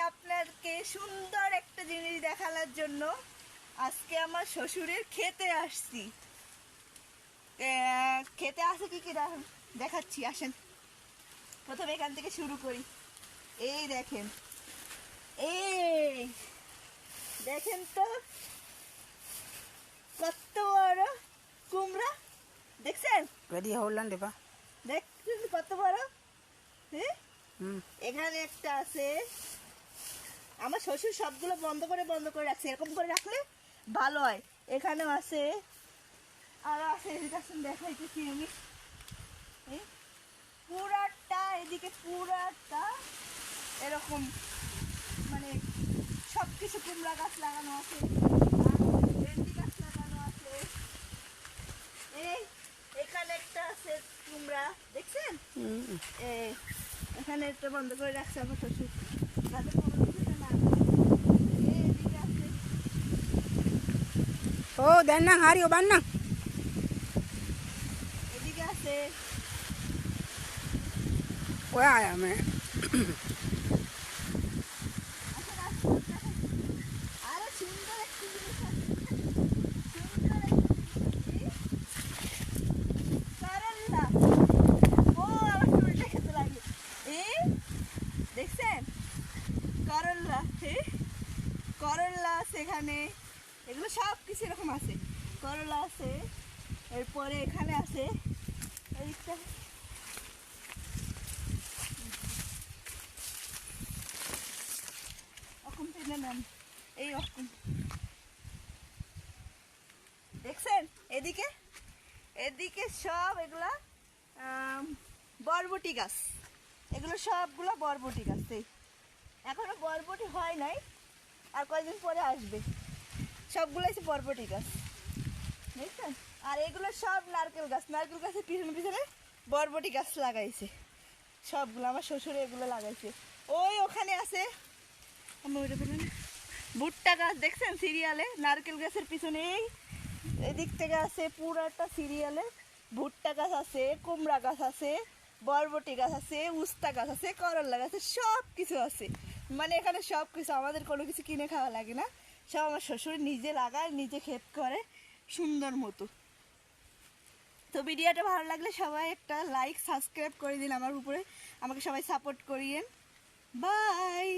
আপনাকে সুন্দর একটা জিনিস দেখানোর জন্য আজকে আমার শ্বশুরের খেতে আসছি। খেতে আসে কি কি দেখাচ্ছি, আসেন। প্রথমে এখান থেকে শুরু করি। এই দেখেন, এই দেখেন তো কত বড় কুমড়া, দেখছেন? দেখছেন কত বড়? হ্যাঁ, এখানে একটা আছে। আমার শ্বশুর সবগুলো বন্ধ করে রাখছে, এরকম করে রাখলে ভালো হয়। এখানেও আছে, আর আছে, দেখাইতেছি আমি। পুরাটা এদিকে, পুরাটা এরকম, মানে সবকিছু কুমড়া গাছ লাগানো আছে, ভেন্ডি গাছ লাগানো আছে। এই এখানে একটা আছে কুমড়া, দেখছেন? এখানে একটা বন্ধ করে রাখছে আমার শ্বশুর, যাতে কোনো কিছুতে না। এদিকে আছে, ও দেন না হারি ও বান না, এদিকে আছে। ওয়া আয়া মে আরো সুন্দর একটা জিনিস আছে, সুন্দর একটা করল্লা। ও আমার চুলটা খেতে লাগে। দেখছেন করল্লা? করল্লা আছে এখানে, এগুলো সব কিছু এরকম আছে। করলা আছে, এরপরে এখানে আছে এইটা, রকম টেনে নেন, এই রকম। দেখছেন এদিকে, এদিকে সব এগুলা বরবটি গাছ, এগুলো সবগুলো বরবটি গাছ। এই এখনো বরবটি হয় নাই, আর কয়েকদিন পরে আসবে। সবগুলো আছে বরবটি গাছ, দেখছেন? আর এগুলো সব নারকেল গাছ, নারকেল গাছের পিছনে পিছনে বরবটি গাছ লাগাইছে সবগুলো। আমার শ্বশুর এগুলো লাগাইছে। ওই ওখানে আছে ভুট্টা গাছ, দেখছেন সিরিয়ালে নারকেল গাছের পিছনে এদিক থেকে আছে পুরাটা সিরিয়ালে। ভুট্টা গাছ আছে, কুমড়া গাছ আছে, বরবটি গাছ আছে, উস্তা গাছ আছে, করলা গাছ আছে, সব কিছু আছে। মানে এখানে সব কিছু, আমাদের কোনো কিছু কিনে খাওয়া লাগে না, সব আমার শ্বশুর নিজে লাগায়, নিজে ক্ষেত করে সুন্দর মতো। তো ভিডিওটা ভালো লাগলে সবাই একটা লাইক সাবস্ক্রাইব করে দিন আমার উপরে, আমাকে সবাই সাপোর্ট করিয়েন। বাই।